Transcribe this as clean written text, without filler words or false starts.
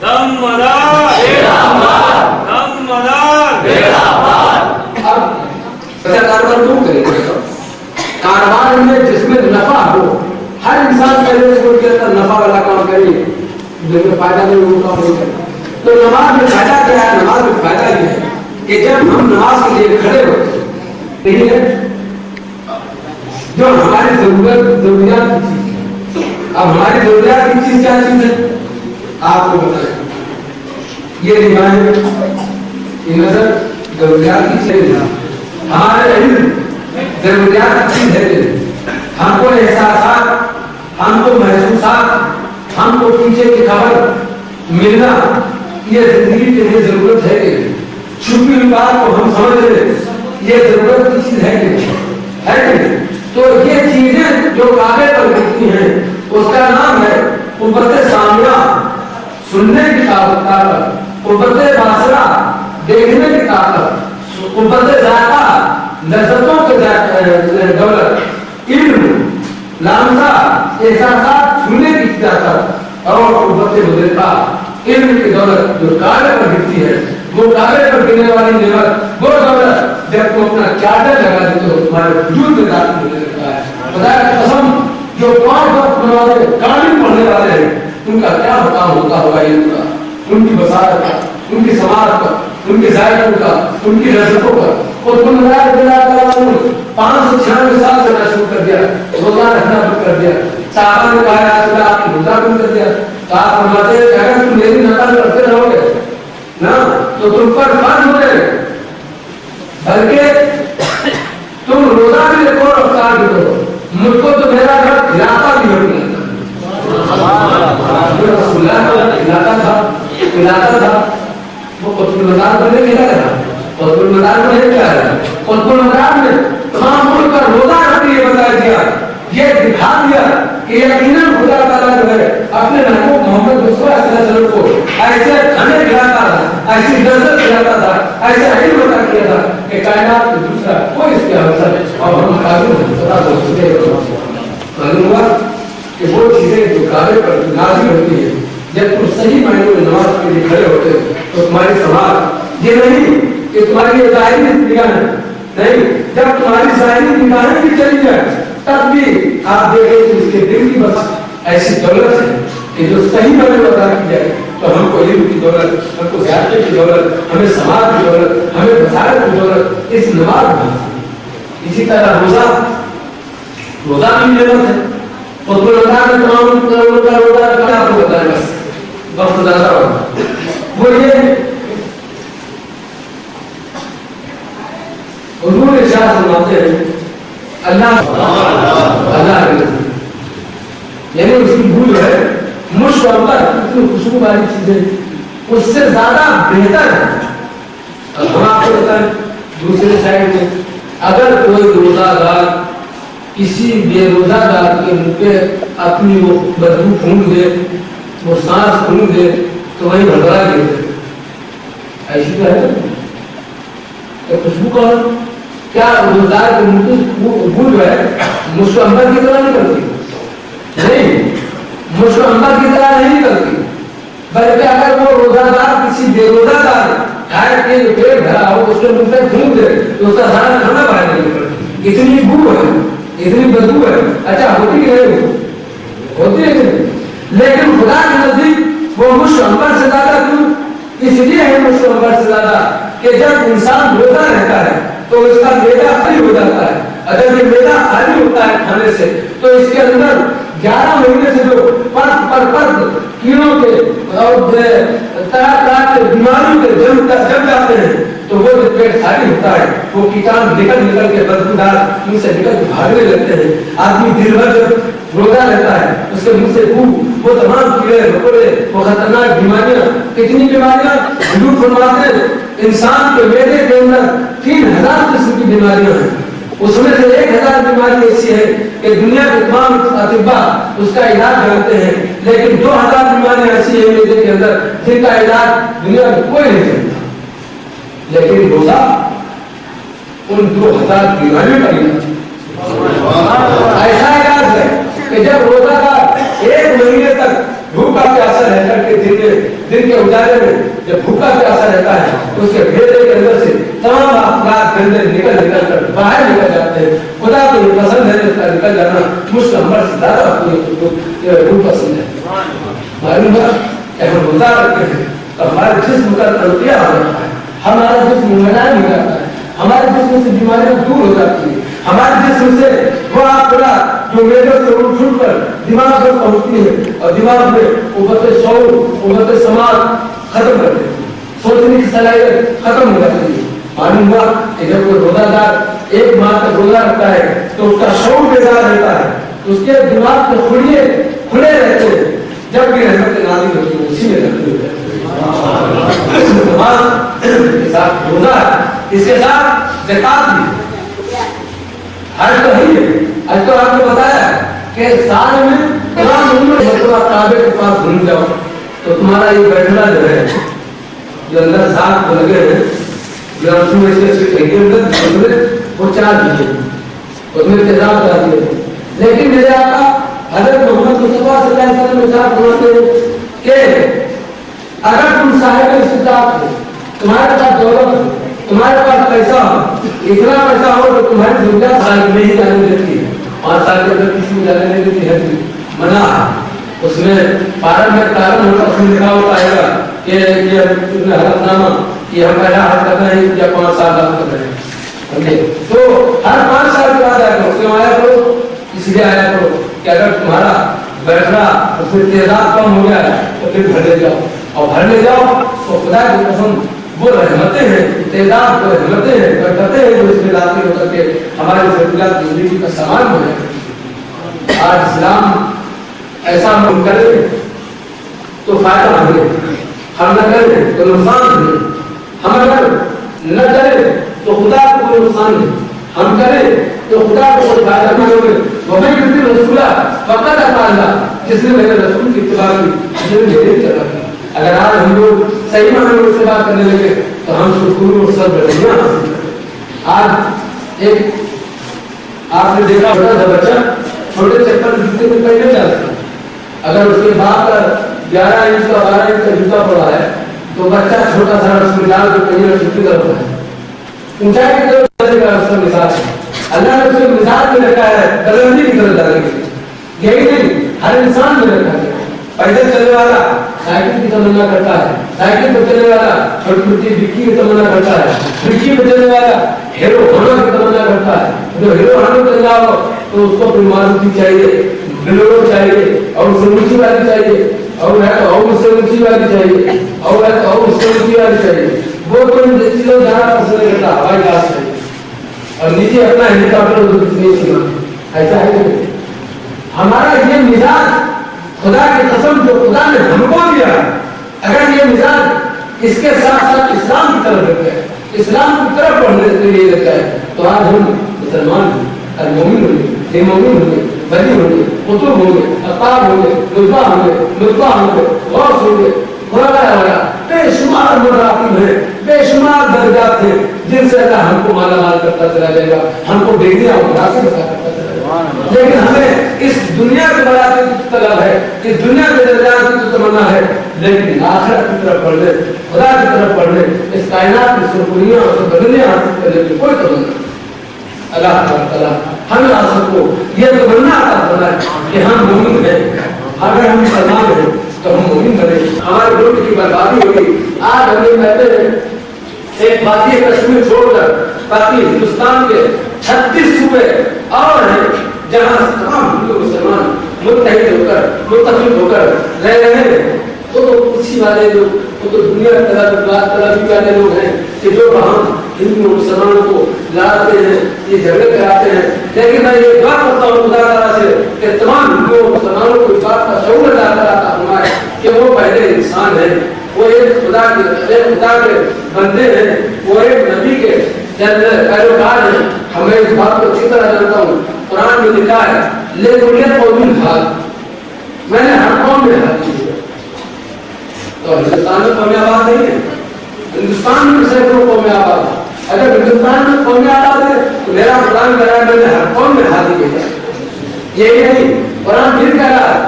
کاروبار کیوں کرے؟ کاروبار میں جس میں نفع ہو، ہر انسان پہلے سے کے اندر نفع والا کام کرے، جس میں فائدہ نہیں وہ کام نہیں کرے. تو نماز میں فائدہ کیا ہے؟ نماز میں فائدہ یہ ہے کہ جب ہم نماز کے لیے کھڑے ہوتے ہیں جو ہماری ضروریات کی چیز ہے. اب ہماری ضروریات کی چیز کیا چیز ہے آپ کو بتائیں. یہ نگاہیں، یہ نظر ضروریات کی چیز ہے. ہمارے علم ضروریات کی چیز ہے. ہم کو احساسات، ہم کو محسوسات، ہم کو پیچھے کی خبر ملنا، یہ زندگی کے لیے ضرورت ہے کہ چھپی ہوئی بات کو ہم سمجھ لیں، یہ ضرورت کی چیز ہے کہ تو یہ چیزیں جو کاغذ پر لکھتی ہیں اس کا نام ہے قوت سامعہ، سننے کی طاقت، قوت باصرہ، دیکھنے کی طاقت، قوت ذائقہ، لذتوں کے دولت، علم، لامسہ، احساسات، چھونے کی طاقت اور قوت مدرکہ، علم کی دولت جو کاغذ پر لکھتی ہے، وہ کاغذ پر گرنے والی نعمت، وہ دولت جب تم اپنا چارجر لگا دیتے ہو تمہارے وجود میں داخل ہونے لگتا ہے. خدا کی قسم جو 5 وقت نمازیں کامل پڑھنے والے ہیں ان کا کیا مقام ہوتا ہوگا علم کا، ان کی بصارت کا، ان کی سماعت کا، ان کے ذائقوں کا، ان کی لذتوں کا. اور تم نے 596 سال سے شروع کر دیا، روزہ رکھنا بند کر دیا. صحابہ نے کہا یا رسول اللہ آپ نے روزہ بند کر دیا. تو آپ فرماتے ہیں کہ اگر تم میری نقل کرتے رہو گے نا تو تم پر فرض ہو جائے گا، بلکہ تم روزہ بھی رکھو اور افطار بھی کرو. مجھ کو تو میرا گھر کھلاتا بھی نہیں لگتا. رسول اللہ کھلاتا تھا. وہ قطب المدار میں نہیں کھلا تھا. قطب المدار میں نہیں کھلا رہا. قطب المدار میں تمام ملک کا روزہ رکھ کے یہ بتا دیا، یہ دکھا دیا کہ یقیناً خدا تعالیٰ جو ہے اپنے محبوب محمد رسول اللہ صلی اللہ علیہ وسلم کو ایسے کھانے کھلاتا تھا، ایسی لذت کھلاتا تھا، ایسے علم عطا کیا تھا کہ کائنات میں دوسرا کوئی اس کے حوصلہ ہے. اور ہم معلوم ہوا کہ وہ چیزیں جو کاغذ پر نازل ہوتی ہیں جب تم صحیح معنوں میں نماز کے لیے کھڑے ہوتے ہو تو تمہاری سماعت یہ نہیں کہ تمہاری ظاہری نگاہیں نہیں، جب تمہاری ظاہری نگاہیں بھی چلی جائے تب بھی آپ دیکھیں کہ اس کے دل کی بس ایسی دولت ہے کہ جو صحیح معنوں میں ادا کی جائے تو ہم کو علم کی دولت، ہم کو ذائقے کی دولت، ہمیں سماعت کی دولت، ہمیں بصارت کی دولت اس نماز میں. اسی طرح روزہ بھی نعمت ہے. قطب المدار میں تمام کا روزہ رکھنا آپ کو بتائیں، بس وقت زیادہ ہوگا. وہ یہ حضور ارشاد فرماتے ہیں اللہ یعنی اس کی بھول ہے مشک پر اتنی خوشبو والی چیزیں اس سے زیادہ بہتر ہے. ہم آپ کو بتائیں دوسرے سائڈ میں اگر کوئی روزہ دار کسی بے روزہ دار کے منہ پہ اپنی وہ بدبو پھونک دے، وہ سانس پھونک دے تو وہی بھڑبڑا گر دے. ایسی تو ہے خوشبو کون؟ کیا روزدار کے منہ کی بو جو ہے مشک عنبر کی طرح نہیں کرتی؟ نہیں، مشک عنبر کی طرح نہیں کرتی، بلکہ اگر وہ روزہ دار کسی بے روزہ دار کھائے کے پیٹ بھرا ہو اس کے منہ پہ پھونک دے تو اس کا سارا کھانا باہر نہیں نکلتا. اتنی بو ہے، اتنی بدبو ہے. اچھا ہوتی ہے ہوتی ہے لیکن خدا کے نزدیک وہ مشک عنبر سے زیادہ کیوں؟ اس لیے ہے مشک عنبر سے زیادہ کہ جب انسان روزہ رہتا ہے تو اس کا معدہ خالی ہو جاتا ہے. اگر یہ معدہ خالی ہوتا ہے کھانے سے تو اس کے اندر 11 مہینے سے جو پرت کیڑوں کے اور طرح طرح کے بیماریوں کے جم جاتے ہیں تو وہ جب پیٹ خالی ہوتا ہے وہ کیٹان نکل کے بدبودار منہ سے نکل کے بھاگنے لگتے ہیں. آدمی دن بھر جب روزہ رہتا ہے اس کے منہ سے وہ تمام کیڑے مکوڑے، وہ خطرناک بیماریاں، کتنی بیماریاں حضور فرماتے ہیں انسان کے معدے کے اندر 3000 قسم کی بیماریاں ہیں. اس میں سے 1000 بیماری ایسی ہے کہ دنیا کے تمام اطباء اس کا علاج جانتے ہیں، لیکن 2000 بیماریاں ایسی ہیں معدے کے اندر جن کا علاج دنیا میں کوئی نہیں جانتا. لیکن روزہ ان 2000 بیماریوں کا علاج ایسا علاج ہے کہ جب روزہ کا 1 مہینے تک भूखा प्यासा रह करके दिन के उजाले में जब भूखा प्यासा रहता है तो उसके भेदे के अंदर से तमाम अपराध गंदे निकल कर बाहर निकल जाते हैं। खुदा को ये पसंद है निकल जाना, मुश्किल हमारे से ज्यादा आपको पसंद है। मालूम है कि हम रोजा रखते हैं तो हमारे जिस्म का तलबिया हो जाता है, हमारा जिस्म मुलायम हो जाता है, हमारे जिस्म से बीमारियां दूर हो जाती है, हमारे जिस्म से वो पूरा जो मेरे से उठ कर दिमाग पर पहुंचती है और दिमाग में उबते शौर उबते समाज खत्म कर देती है, सोचने की सलाहियत खत्म हो जाती है। मालूम हुआ कि जब कोई रोजादार एक माह तक रोजा रखता है तो उसका शौर बेदार रहता है, उसके दिमाग के खुलिए खुले रहते हैं, जब भी रहमत नाज़िल होती है उसी में रहती है। रोजा इसके साथ ज़कात भी, आज तो है, आज तो आपको बताया कि साल में काबे के पास घूम जाओ तो तुम्हारा ये बैठना जो है जो अंदर साथ को लगे हैं वो 4 दीजिए उसमें तेजाब डाल दिए, लेकिन मेरे आका हज़रत मोहम्मद मुस्तफा सल्लल्लाहु अलैहि वसल्लम ने फरमाते कि अगर तुम साहिब इस्तिताअत हो, तुम्हारे पास दौलत हो, तुम्हारे पास पैसा हो, इतना पैसा हो तो तुम्हारी ज़रूरत साल में ही जाने देती है, 5 साल के अंदर किसी को जाने नहीं देती है, मना है। उसमें पारण में कारण होगा, उसमें लिखा होता है कि ये हलफनामा कि हम पहला हज कर रहे हैं या 5 साल बाद कर रहे हैं, तो हर 5 साल के बाद आया करो, क्यों आया करो? इसलिए आया करो कि अगर तुम्हारा बैठना उसमें तेजाब कम हो गया तो फिर भर ले जाओ, और भर ले जाओ तो खुदा की कसम वो रहमतें हैं, तेजाब वो रहमतें हैं, बरकतें हैं जो इसमें लाती होकर के हमारे ज़रूरियात जिंदगी का सामान हो जाए। आज इस्लाम ऐसा हम करें तो फायदा मिले, हम न करें तो नुकसान मिले, हम अगर न करें तो खुदा को कोई नुकसान नहीं, हम करें तो खुदा को कोई फायदा नहीं होगा। वही किसी रसूला फकत अताला, जिसने मेरे रसूल की इत्तिबा की, जिसने मेरे इत्तिबा की। अगर आज हम लोग सही मायने में उससे बात करने लगे तो हम शुक्र और सब बढ़िया हासिल करें। आज एक आपने देखा छोटा सा बच्चा छोटे चप्पल जूते में पहने जा सकता, अगर उसके बाप का 11 इंच का 12 इंच का जूता पड़ा है तो बच्चा छोटा सा उसमें डाल के पहिए छुट्टी करता है, ऊंचाई की तरफ चलेगा उसका मिजाज है। अल्लाह ने उसके मिजाज में रखा है बुलंदी की तरफ जाने के लिए, यही नहीं हर इंसान में रखा है। पैदल चलने वाला साइकिल की तमन्ना करता है, साइकिल पर चलने वाला छोटी छोटी डिक्की की तमन्ना करता है, डिक्की पर चलने वाला हीरो होना की तमन्ना करता है, जो हीरो होना चल जाओ तो उसको अपनी मारुति चाहिए, बिलोरो चाहिए, और उससे ऊंची वाली चाहिए, और है तो और उससे ऊंची वाली चाहिए, और है तो और उससे ऊंची वाली चाहिए। वो कोई चीजों जाना पसंद नहीं करता, हवाई जहाज चाहिए, और नीचे अपना हेलीकॉप्टर नहीं सुना, ऐसा है। हमारा ये मिजाज खुदा की कसम जो खुदा ने हमको दिया, अगर ये मिजाज इसके साथ साथ इस्लाम की तरफ रखते हैं, इस्लाम की तरफ बढ़ने के लिए रहता है, तो आज हम मुसलमान हैं, मोमिन होंगे, बेमोमिन होंगे, बदी होंगे, कुतुब होंगे, अताब होंगे, मुल्बा होंगे, मुल्बा होंगे, गौस होंगे, बेशुमार मरातिब हैं, बेशुमार दर्जात हैं जिनसे अल्लाह हमको माला माल करता चला जाएगा, हमको बेटियां और राशि बता करता चला जाएगा। लेकिन हमें इस दुनिया के बराबर की तलब है, इस दुनिया के दर्जात की तो तमन्ना है, लेकिन आखिरत की तरफ बढ़ने, खुदा की तरफ बढ़ने, इस कायनात की सुरखुरियां और सुगंधियां हासिल करने की कोई तमन्ना नहीं। अल्लाह ताला हमें आप सबको ये तमन्ना अता फरमाए कि हम मोमिन हैं, अगर हम मुसलमान हैं तो हम मोमिन बने, हमारे मुल्क की बर्बादी होगी। आज हमें कहते हैं एक बाकी कश्मीर छोड़कर बाकी हिंदुस्तान के 36 सूबे और हैं जहाँ तमाम हिंदू मुसलमान मुत्तहिद होकर रह रहे हैं। तो उसी वाले लोग तो दुनिया तलाबी वाले लोग हैं कि जो हम हिंदू मुसलमानों को लाते हैं, ये झगड़े कराते हैं। लेकिन मैं ये बात करता हूँ खुदा ताला से कि तमाम हिंदू मुसलमानों को इस बात का शऊर अदा कराता हूँ कि वो पहले इंसान है, वो एक खुदा के बंदे हैं, वो एक नबी के पैरोकार हैं। हमें इस बात को अच्छी तरह जानता हूँ, कुरान में लिखा है मैंने हर कौम में हाथ की। तो हिंदुस्तान में कौमें आबाद नहीं है, हिंदुस्तान में सैकड़ों कौमें आबाद है। अगर हिंदुस्तान में कौमें आबाद है तो मेरा कुरान कह रहा है मैंने हर कौम में हाथ की। यही नहीं, कुरान फिर कह रहा है